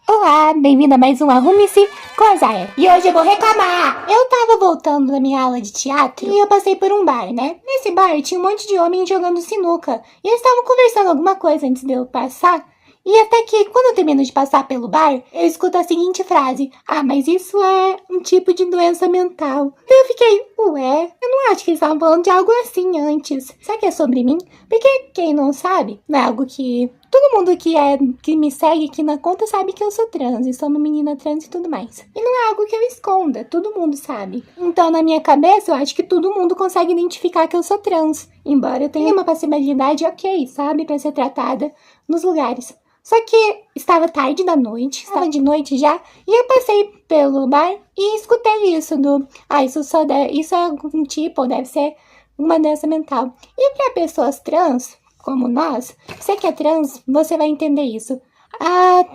Olá, bem-vindo a mais um Arrume-se com a Zaya. E hoje eu vou reclamar! Eu tava voltando da minha aula de teatro e eu passei por um bar, né? Nesse bar tinha um monte de homens jogando sinuca. E eles estavam conversando alguma coisa antes de eu passar. E até que, quando eu termino de passar pelo bar, eu escuto a seguinte frase: ah, mas isso é um tipo de doença mental. Eu fiquei, ué, eu não acho que eles estavam falando de algo assim antes. Será que é sobre mim? Porque quem não sabe, não é algo que... Todo mundo que me segue aqui na conta sabe que eu sou trans, e sou uma menina trans e tudo mais. E não é algo que eu esconda, todo mundo sabe. Então, na minha cabeça, eu acho que todo mundo consegue identificar que eu sou trans. Embora eu tenha uma passividade ok, sabe, pra ser tratada nos lugares. Só que estava tarde da noite, estava de noite já, e eu passei pelo bar e escutei isso do... Ah, isso é algum tipo, ou deve ser uma doença mental. E para pessoas trans... como nós, você que é trans, você vai entender isso.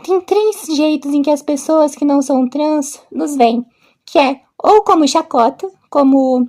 Tem 3 jeitos em que as pessoas que não são trans nos veem. Que é ou como chacota, como,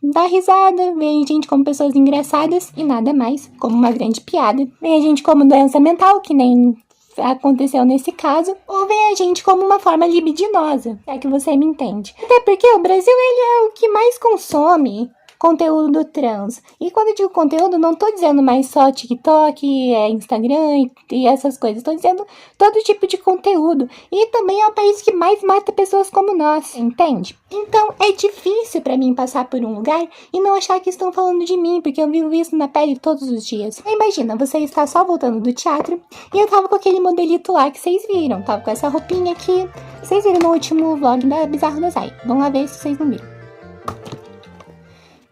dá risada, vê a gente como pessoas engraçadas e nada mais, como uma grande piada. Vê a gente como doença mental, que nem aconteceu nesse caso, ou vê a gente como uma forma libidinosa, é que você me entende. Até porque o Brasil, ele é o que mais consome conteúdo trans. E quando eu digo conteúdo, não tô dizendo mais só TikTok, Instagram e essas coisas. Tô dizendo todo tipo de conteúdo. E também é o país que mais mata pessoas como nós, entende? Então é difícil pra mim passar por um lugar e não achar que estão falando de mim, porque eu vivo isso na pele todos os dias. Imagina, você está só voltando do teatro e eu tava com aquele modelito lá que vocês viram. Tava com essa roupinha aqui. Vocês viram no último vlog da Bizarro da Zay. Vamos lá ver se vocês não viram.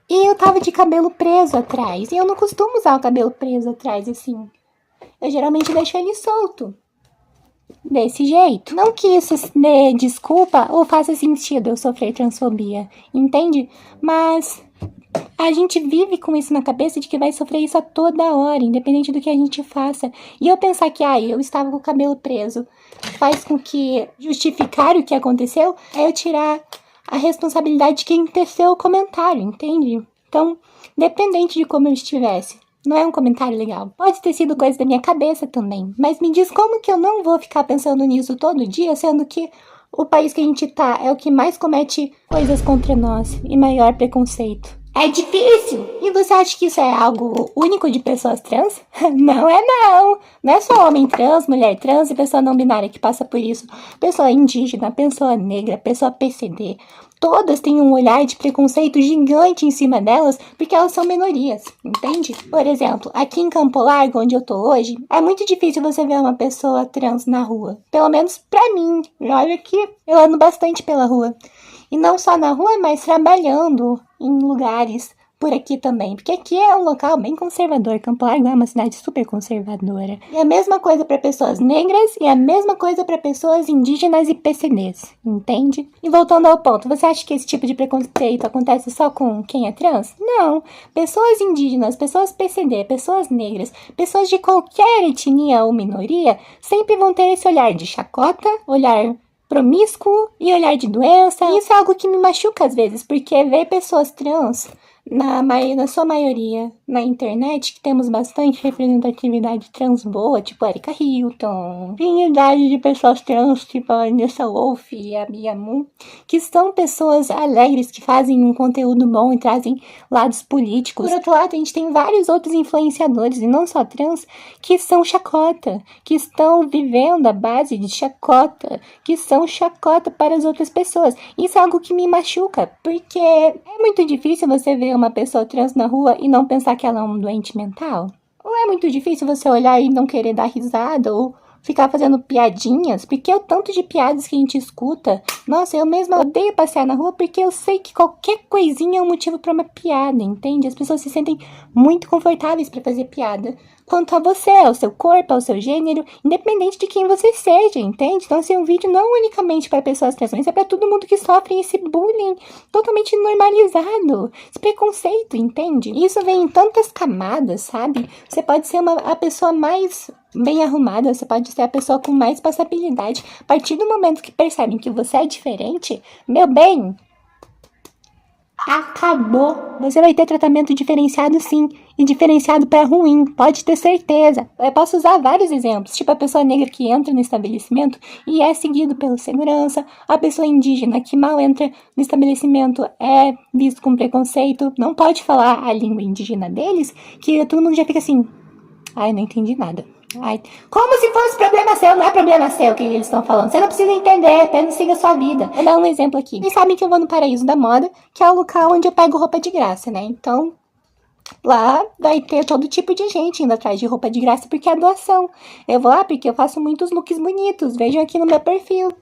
E eu tava de cabelo preso atrás. E eu não costumo usar o cabelo preso atrás, assim. Eu geralmente deixo ele solto. Desse jeito. Não que isso dê desculpa ou faça sentido eu sofrer transfobia. Entende? Mas a gente vive com isso na cabeça de que vai sofrer isso a toda hora, independente do que a gente faça. E eu pensar que, eu estava com o cabelo preso, faz com que justificar o que aconteceu é eu tirar a responsabilidade de quem teceu o comentário, entende? Então, dependente de como eu estivesse, não é um comentário legal. Pode ter sido coisa da minha cabeça também, mas me diz como que eu não vou ficar pensando nisso todo dia, sendo que o país que a gente tá é o que mais comete coisas contra nós e maior preconceito. É difícil! E você acha que isso é algo único de pessoas trans? Não é não! Não é só homem trans, mulher trans e pessoa não binária que passa por isso. Pessoa indígena, pessoa negra, pessoa PCD. Todas têm um olhar de preconceito gigante em cima delas porque elas são minorias, entende? Por exemplo, aqui em Campo Largo, onde eu tô hoje, é muito difícil você ver uma pessoa trans na rua. Pelo menos pra mim. Olha que eu ando bastante pela rua. E não só na rua, mas trabalhando em lugares por aqui também. Porque aqui é um local bem conservador. Campo Largo é uma cidade super conservadora. E a mesma coisa para pessoas negras e a mesma coisa para pessoas indígenas e PCDs. Entende? E voltando ao ponto, você acha que esse tipo de preconceito acontece só com quem é trans? Não. Pessoas indígenas, pessoas PCD, pessoas negras, pessoas de qualquer etnia ou minoria sempre vão ter esse olhar de chacota, olhar promíscuo e olhar de doença. Isso é algo que me machuca às vezes, porque ver pessoas trans, na sua maioria, na internet, que temos bastante representatividade trans boa, tipo Erika Hilton, infinidade de pessoas trans, tipo a Vanessa Wolff e a Bia Moon, que são pessoas alegres, que fazem um conteúdo bom e trazem lados políticos. Por outro lado, a gente tem vários outros influenciadores, e não só trans, que são chacota, que estão vivendo a base de chacota, que são chacota para as outras pessoas. Isso é algo que me machuca, porque é muito difícil você ver uma pessoa trans na rua e não pensar que ela é um doente mental? Ou é muito difícil você olhar e não querer dar risada ou ficar fazendo piadinhas? Porque é o tanto de piadas que a gente escuta. Nossa, eu mesma odeio passear na rua porque eu sei que qualquer coisinha é um motivo para uma piada, entende? As pessoas se sentem muito confortáveis para fazer piada. Quanto a você, ao seu corpo, ao seu gênero, independente de quem você seja, entende? Então, assim, um vídeo não unicamente para pessoas trans, mas é para todo mundo que sofre esse bullying totalmente normalizado, esse preconceito, entende? E isso vem em tantas camadas, sabe? Você pode ser a pessoa mais bem arrumada, você pode ser a pessoa com mais passabilidade. A partir do momento que percebem que você é diferente, meu bem, acabou. Você vai ter tratamento diferenciado sim. e diferenciado para ruim, pode ter certeza. Eu posso usar vários exemplos, tipo a pessoa negra que entra no estabelecimento e é seguido pelo segurança, a pessoa indígena que mal entra no estabelecimento é visto com preconceito, não pode falar a língua indígena deles, que todo mundo já fica assim, ai, não entendi nada. Ai, como se fosse problema seu, não é problema seu o que eles estão falando. Você não precisa entender, apenas siga a sua vida. Vou dar um exemplo aqui. Vocês sabem que eu vou no Paraíso da Moda, que é o local onde eu pego roupa de graça, né? Então, lá vai ter todo tipo de gente indo atrás de roupa de graça porque é doação. Eu vou lá porque eu faço muitos looks bonitos. Vejam aqui no meu perfil.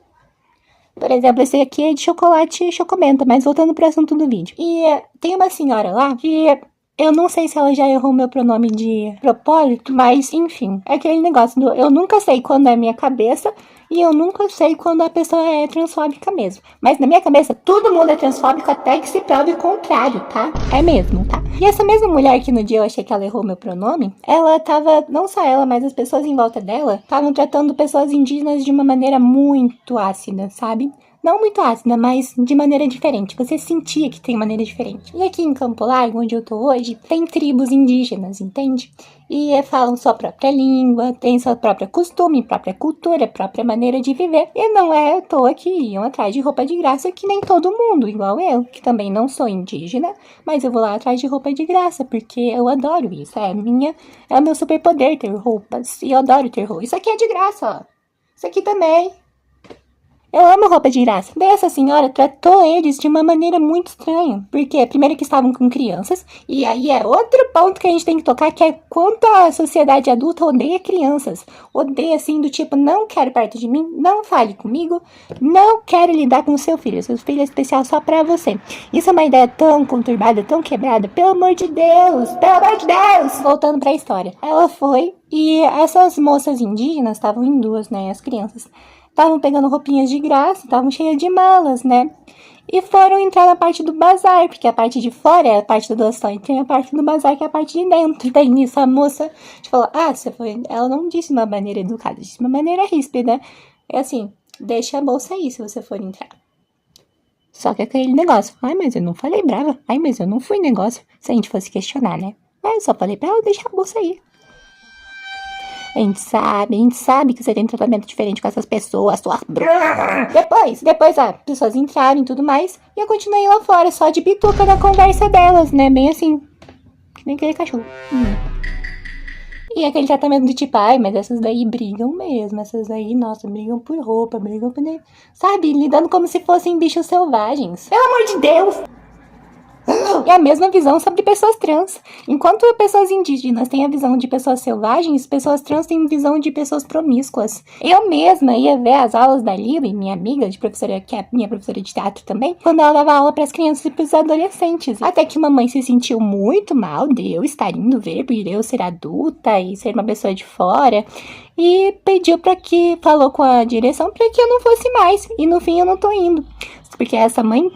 Por exemplo, esse aqui é de chocolate chocomenta, mas voltando pro assunto do vídeo. E tem uma senhora lá que eu não sei se ela já errou meu pronome de propósito, mas enfim, é aquele negócio do eu nunca sei quando é minha cabeça e eu nunca sei quando a pessoa é transfóbica mesmo. Mas na minha cabeça, todo mundo é transfóbico até que se prove o contrário, tá? É mesmo, tá? E essa mesma mulher que no dia eu achei que ela errou meu pronome, ela tava, não só ela, mas as pessoas em volta dela, estavam tratando pessoas indígenas de uma maneira muito ácida, sabe? Não muito ácida, mas de maneira diferente. Você sentia que tem maneira diferente. E aqui em Campo Largo, onde eu tô hoje, tem tribos indígenas, entende? E falam sua própria língua, tem sua própria costume, própria cultura, própria maneira de viver. E não é à toa que iam atrás de roupa de graça, que nem todo mundo, igual eu, que também não sou indígena, mas eu vou lá atrás de roupa de graça, porque eu adoro isso. É o meu superpoder ter roupas, e eu adoro ter roupas. Isso aqui é de graça, ó. Isso aqui também. Eu amo roupa de graça. Daí essa senhora tratou eles de uma maneira muito estranha. Porque, primeiro que estavam com crianças. E aí é outro ponto que a gente tem que tocar, que é quanto a sociedade adulta odeia crianças. Odeia assim, do tipo, não quero perto de mim, não fale comigo, não quero lidar com o seu filho. Seu filho é especial só pra você. Isso é uma ideia tão conturbada, tão quebrada. Pelo amor de Deus! Pelo amor de Deus! Voltando pra história. Ela foi e essas moças indígenas, estavam em duas, né, as crianças. Estavam pegando roupinhas de graça, estavam cheias de malas, né? E foram entrar na parte do bazar, porque a parte de fora é a parte da doação, e tem a parte do bazar que é a parte de dentro. Daí nisso a moça falou, você foi... Ela não disse de uma maneira educada, disse de uma maneira ríspida. É assim, deixa a bolsa aí se você for entrar. Só que aquele negócio, mas eu não falei brava, mas eu não fui negócio, se a gente fosse questionar, né? Mas eu só falei pra ela deixar a bolsa aí. A gente sabe que você tem um tratamento diferente com essas pessoas, sua... Depois as pessoas entraram e tudo mais, e eu continuei lá fora, só de bituca na conversa delas, né, bem assim, que nem aquele cachorro. E aquele tratamento do tipo, mas essas daí brigam mesmo, essas daí, nossa, brigam por roupa, brigam por... Sabe, lidando como se fossem bichos selvagens. Pelo amor de Deus! E a mesma visão sobre pessoas trans. Enquanto pessoas indígenas têm a visão de pessoas selvagens, pessoas trans têm a visão de pessoas promíscuas. Eu mesma ia ver as aulas da Lili, minha amiga de professora, que é minha professora de teatro também, quando ela dava aula para as crianças e para os adolescentes. Até que uma mãe se sentiu muito mal de eu estar indo ver, por eu ser adulta e ser uma pessoa de fora, e pediu falou com a direção para que eu não fosse mais. E no fim eu não tô indo. Porque essa mãe...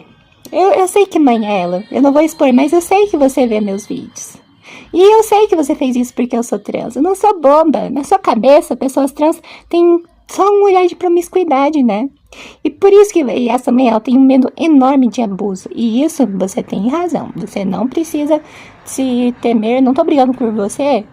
Eu sei que mãe é ela, eu não vou expor, mas eu sei que você vê meus vídeos. E eu sei que você fez isso porque eu sou trans, eu não sou boba. Na sua cabeça, pessoas trans têm só um olhar de promiscuidade, né? E por isso que essa mãe, ela tem um medo enorme de abuso. E isso você tem razão, você não precisa se temer, não tô brigando por você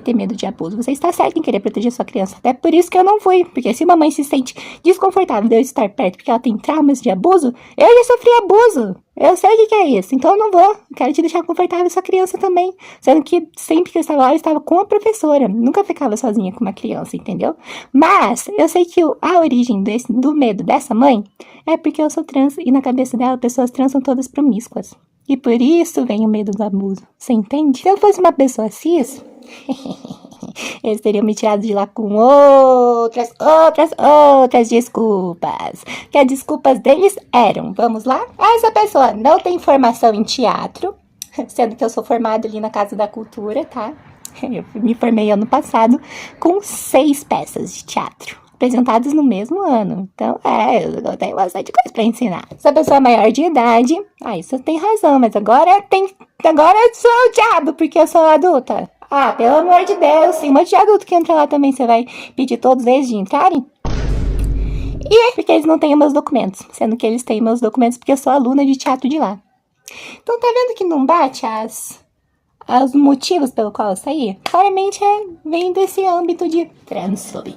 ter medo de abuso. Você está certo em querer proteger sua criança. Até por isso que eu não fui. Porque se uma mãe se sente desconfortável de eu estar perto porque ela tem traumas de abuso, eu já sofri abuso. Eu sei o que é isso. Então eu não vou. Quero te deixar confortável sua criança também. Sendo que sempre que eu estava lá, eu estava com a professora. Nunca ficava sozinha com uma criança, entendeu? Mas eu sei que a origem do medo dessa mãe é porque eu sou trans. E na cabeça dela, pessoas trans são todas promíscuas. E por isso vem o medo do abuso. Você entende? Se eu fosse uma pessoa cis... eles teriam me tirado de lá com outras desculpas. Que as desculpas deles eram, vamos lá? Essa pessoa não tem formação em teatro, sendo que eu sou formada ali na Casa da Cultura, tá? Eu me formei ano passado com 6 peças de teatro, apresentadas no mesmo ano. Então, eu tenho bastante coisa pra ensinar. Se a pessoa é maior de idade, isso tem razão, mas agora eu sou o diabo, porque eu sou adulta. Pelo amor de Deus, tem um monte de adulto que entra lá também, você vai pedir todos eles de entrarem? E é porque eles não têm meus documentos, sendo que eles têm meus documentos porque eu sou aluna de teatro de lá. Então tá vendo que não bate os motivos pelo qual eu saí, claramente vem desse âmbito de transfobia.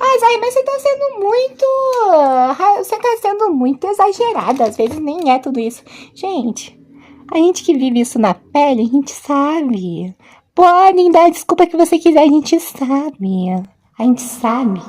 Ah, Zay, mas você tá sendo muito... Você tá sendo muito exagerada. Às vezes nem é tudo isso. Gente, a gente que vive isso na pele, a gente sabe. Podem dar a desculpa que você quiser, a gente sabe. A gente sabe.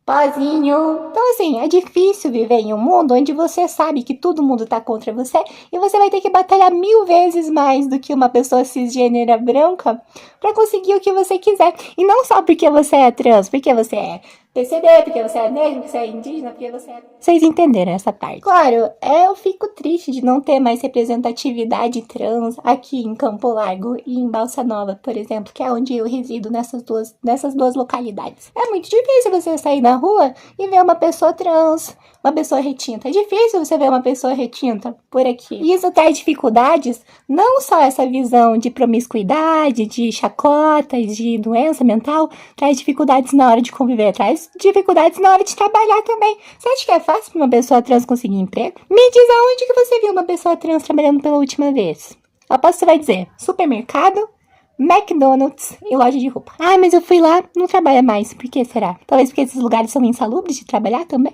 Pozinho. Então, assim, é difícil viver em um mundo onde você sabe que todo mundo tá contra você e você vai ter que batalhar 1000 vezes mais do que uma pessoa cisgênera branca pra conseguir o que você quiser. E não só porque você é trans, porque você é PCD, porque você é negro, porque você é indígena, porque você é... Vocês entenderam essa parte? Claro, eu fico triste de não ter mais representatividade trans aqui em Campo Largo e em Balsa Nova, por exemplo, que é onde eu resido nessas duas localidades. É muito difícil você sair na rua e ver uma pessoa trans, uma pessoa retinta. É difícil você ver uma pessoa retinta por aqui. E isso traz dificuldades, não só essa visão de promiscuidade, de chacotas, de doença mental, traz dificuldades na hora de conviver, traz dificuldades na hora de trabalhar também. Você acha que é fácil para uma pessoa trans conseguir emprego? Me diz aonde que você viu uma pessoa trans trabalhando pela última vez? Aposto que você vai dizer, supermercado, McDonald's e loja de roupa. Ah, mas eu fui lá, não trabalha mais. Por que será? Talvez porque esses lugares são insalubres de trabalhar também?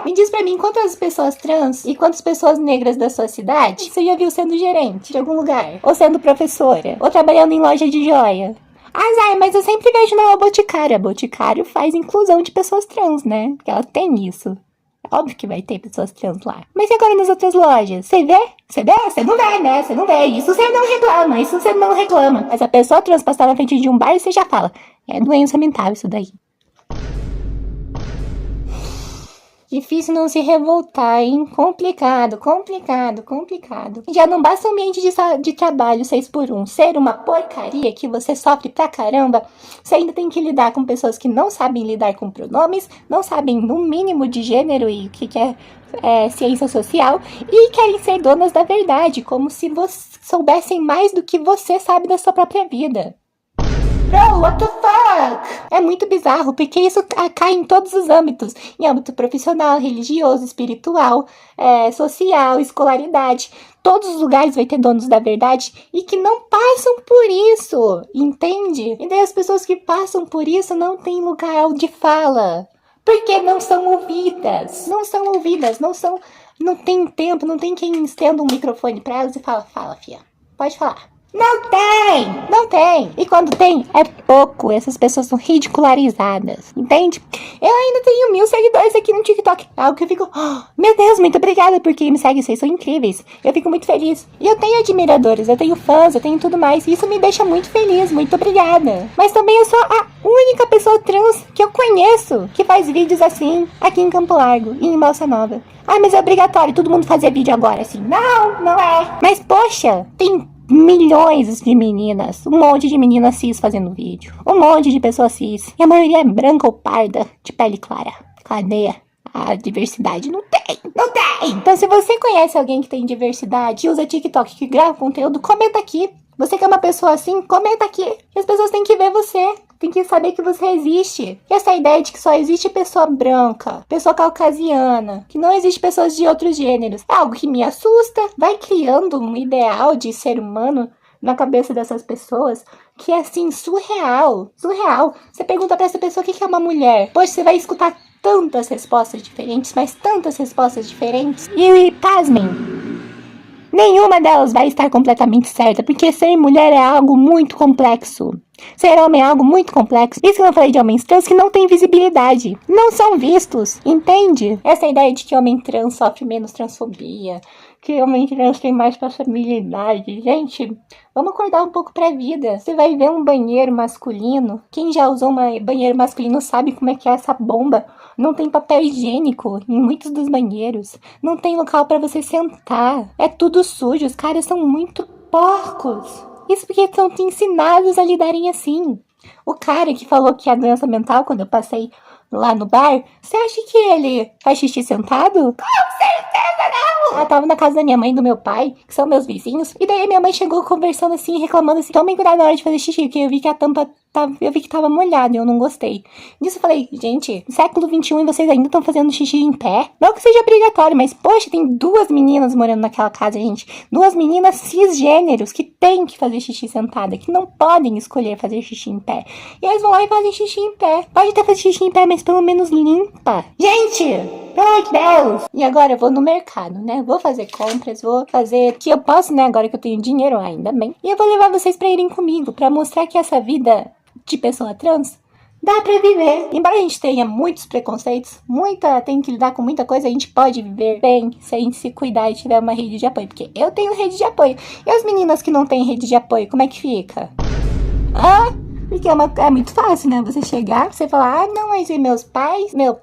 Me diz pra mim quantas pessoas trans e quantas pessoas negras da sua cidade você já viu sendo gerente de algum lugar? Ou sendo professora? Ou trabalhando em loja de joia? Ah, Zay, mas eu sempre vejo na Boticário. A Boticário faz inclusão de pessoas trans, né? Porque ela tem isso. É óbvio que vai ter pessoas trans lá. Mas e agora nas outras lojas? Você vê? Você vê? Você não vê, né? Você não vê. Isso você não reclama. Isso você não reclama. Mas a pessoa trans passar na frente de um bar e você já fala. É doença mental isso daí. Difícil não se revoltar, hein? Complicado. Já não basta o ambiente de trabalho 6x1 ser uma porcaria que você sofre pra caramba. Você ainda tem que lidar com pessoas que não sabem lidar com pronomes, não sabem no mínimo de gênero e o que é ciência social e querem ser donas da verdade, como se soubessem mais do que você sabe da sua própria vida. Bro, what the fuck? É muito bizarro, porque isso cai em todos os âmbitos. Em âmbito profissional, religioso, espiritual, social, escolaridade. Todos os lugares vai ter donos da verdade e que não passam por isso, entende? E daí as pessoas que passam por isso não têm lugar de fala. Porque não são ouvidas. Não tem tempo, não tem quem estenda um microfone pra elas e fala, fia, pode falar. Não tem. E quando tem, é pouco. Essas pessoas são ridicularizadas, entende? Eu ainda tenho 1000 seguidores aqui no TikTok. É algo que eu fico, meu Deus, muito obrigada por quem me segue. Vocês são incríveis. Eu fico muito feliz. E eu tenho admiradores, eu tenho fãs, eu tenho tudo mais. E isso me deixa muito feliz, muito obrigada. Mas também eu sou a única pessoa trans que eu conheço que faz vídeos assim aqui em Campo Largo e em Balsa Nova. Ah, mas é obrigatório todo mundo fazer vídeo agora assim. Não é. Mas poxa, tem milhões de meninas, um monte de meninas cis fazendo vídeo, um monte de pessoas cis, e a maioria é branca ou parda, de pele clara. Cadê a diversidade? Não tem. Então se você conhece alguém que tem diversidade, que usa TikTok, que grava conteúdo, comenta aqui. Você que é uma pessoa assim, comenta aqui. E as pessoas têm que ver você. Tem que saber que você existe. E essa ideia de que só existe pessoa branca, pessoa caucasiana, que não existe pessoas de outros gêneros, é algo que me assusta. Vai criando um ideal de ser humano na cabeça dessas pessoas que é assim, surreal. Você pergunta pra essa pessoa o que é uma mulher. Poxa, você vai escutar tantas respostas diferentes, mas tantas respostas diferentes. E pasmem, nenhuma delas vai estar completamente certa, porque ser mulher é algo muito complexo. Ser homem é algo muito complexo. Isso que eu falei de homens trans que não têm visibilidade. Não são vistos, entende? Essa ideia de que homem trans sofre menos transfobia, que homem trans tem mais passabilidade. Gente, vamos acordar um pouco pra vida. Você vai ver um banheiro masculino. Quem já usou um banheiro masculino sabe como é que é essa bomba. Não tem papel higiênico em muitos dos banheiros. Não tem local pra você sentar. É tudo sujo. Os caras são muito porcos. Isso porque estão ensinados a lidarem assim. O cara que falou que é doença mental quando eu passei lá no bar, você acha que ele faz xixi sentado? Com certeza não! Eu tava na casa da minha mãe e do meu pai, que são meus vizinhos, e daí minha mãe chegou conversando assim, reclamando assim, tomem cuidado na hora de fazer xixi, porque eu vi que a tampa eu vi que tava molhado e eu não gostei. Disso eu falei, gente, século XXI e vocês ainda estão fazendo xixi em pé? Não que seja obrigatório, mas poxa, tem 2 meninas morando naquela casa, gente. 2 meninas cisgêneros que têm que fazer xixi sentada, que não podem escolher fazer xixi em pé. E eles vão lá e fazem xixi em pé. Pode até fazer xixi em pé, mas pelo menos limpa. Gente, pelo amor de Deus! E agora eu vou no mercado, né? Vou fazer compras, vou fazer o que eu posso, né? Agora que eu tenho dinheiro, ainda bem. E eu vou levar vocês pra irem comigo, pra mostrar que essa vida de pessoa trans dá pra viver. Embora a gente tenha muitos preconceitos, tem que lidar com muita coisa, a gente pode viver bem sem se cuidar e tiver uma rede de apoio. Porque eu tenho rede de apoio. E as meninas que não têm rede de apoio, como é que fica? Porque é muito fácil, né? Você chegar, você falar, não, mas e meu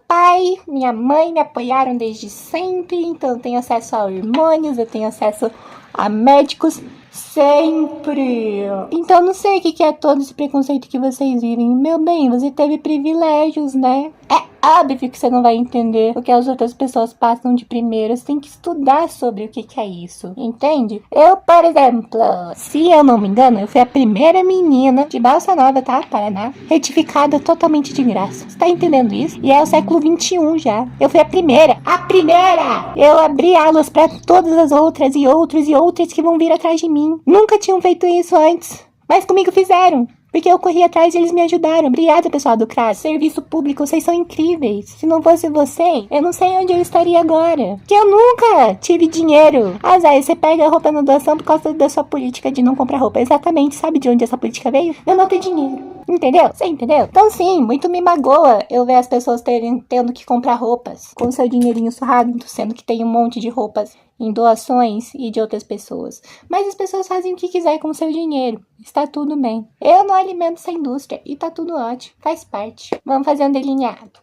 pai, minha mãe me apoiaram desde sempre, então eu tenho acesso a hormônios, eu tenho acesso a médicos sempre. Então não sei o que é todo esse preconceito que vocês vivem. Meu bem, você teve privilégios, né? É óbvio que você não vai entender o que as outras pessoas passam de primeira. Você tem que estudar sobre o que é isso, entende? Eu, por exemplo, se eu não me engano, eu fui a primeira menina de Balsa Nova, tá? Paraná, retificada totalmente de graça. Você tá entendendo isso? E é o século XXI já. Eu fui a primeira! A primeira! Eu abri alas pra todas as outras e outras que vão vir atrás de mim. Nunca tinham feito isso antes, mas comigo fizeram. Porque eu corri atrás e eles me ajudaram. Obrigada, pessoal do CRAS. Serviço público, vocês são incríveis. Se não fosse você, eu não sei onde eu estaria agora. Porque eu nunca tive dinheiro. Zé, você pega a roupa na doação por causa da sua política de não comprar roupa. Exatamente. Sabe de onde essa política veio? Eu não tenho dinheiro. Entendeu? Você entendeu? Então sim, muito me magoa eu ver as pessoas tendo que comprar roupas com seu dinheirinho surrado, sendo que tem um monte de roupas em doações e de outras pessoas. Mas as pessoas fazem o que quiser com o seu dinheiro. Está tudo bem. Eu não alimento essa indústria e tá tudo ótimo. Faz parte. Vamos fazer um delineado.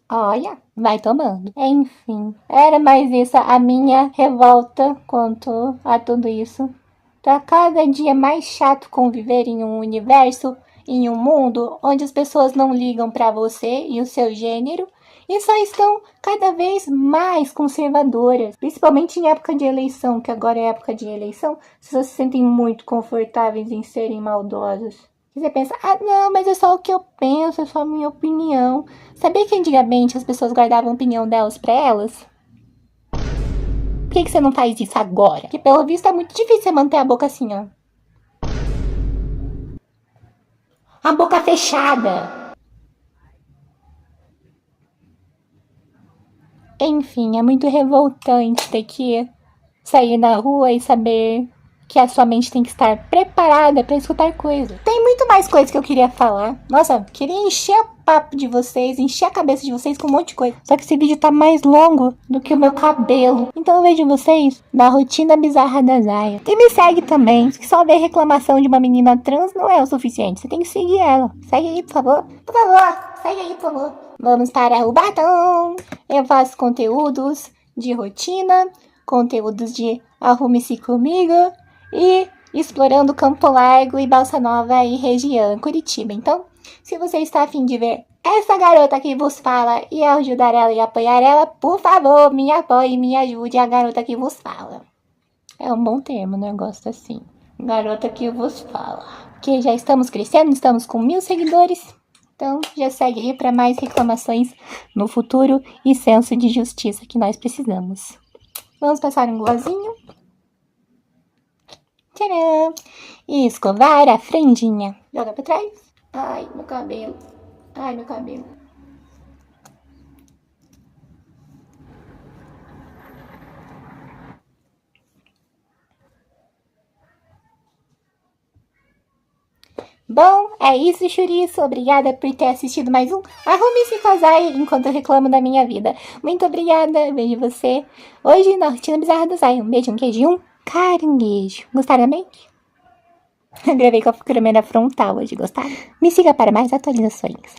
Olha, vai tomando. Enfim, era mais isso a minha revolta quanto a tudo isso. Tá cada dia mais chato conviver em um universo, em um mundo onde as pessoas não ligam pra você e o seu gênero e só estão cada vez mais conservadoras, principalmente em época de eleição, que agora é época de eleição, as pessoas se sentem muito confortáveis em serem maldosas. E você pensa, não, mas é só o que eu penso, é só a minha opinião. Sabia que antigamente as pessoas guardavam a opinião delas pra elas? Por que você não faz isso agora? Porque pelo visto é muito difícil você manter a boca assim, ó. A boca fechada. Enfim, é muito revoltante ter que sair na rua e saber que a sua mente tem que estar preparada para escutar coisas. Tem muito mais coisas que eu queria falar. Nossa, queria encher o papo de vocês, encher a cabeça de vocês com um monte de coisa. Só que esse vídeo tá mais longo do que o meu cabelo. Então eu vejo vocês na rotina bizarra da Zaya. E me segue também, que só ver reclamação de uma menina trans não é o suficiente. Você tem que seguir ela. Segue aí, por favor. Por favor, segue aí, por favor. Vamos para o batom. Eu faço conteúdos de rotina, conteúdos de arrume-se comigo e explorando Campo Largo e Balsa Nova e região Curitiba. Então, se você está a fim de ver essa garota que vos fala e ajudar ela e apoiar ela, por favor, me apoie e me ajude a garota que vos fala. É um bom termo, né? Eu gosto assim. Garota que vos fala. Porque já estamos crescendo, estamos com 1000 seguidores. Então, já segue aí para mais reclamações no futuro e senso de justiça que nós precisamos. Vamos passar um glossinho. Tcharam! E escovar a franjinha. Joga pra trás. Ai, meu cabelo. Ai, meu cabelo. Bom, é isso, chouriço. Obrigada por ter assistido mais um Arrume-se com a Zaya enquanto eu reclamo da minha vida. Muito obrigada. Vejo você hoje na rotina bizarra da Zaya. Um beijo, um queijo e um caranguejo. Gostaram da mente? Eu gravei com a câmera frontal hoje, gostaram? Me siga para mais atualizações.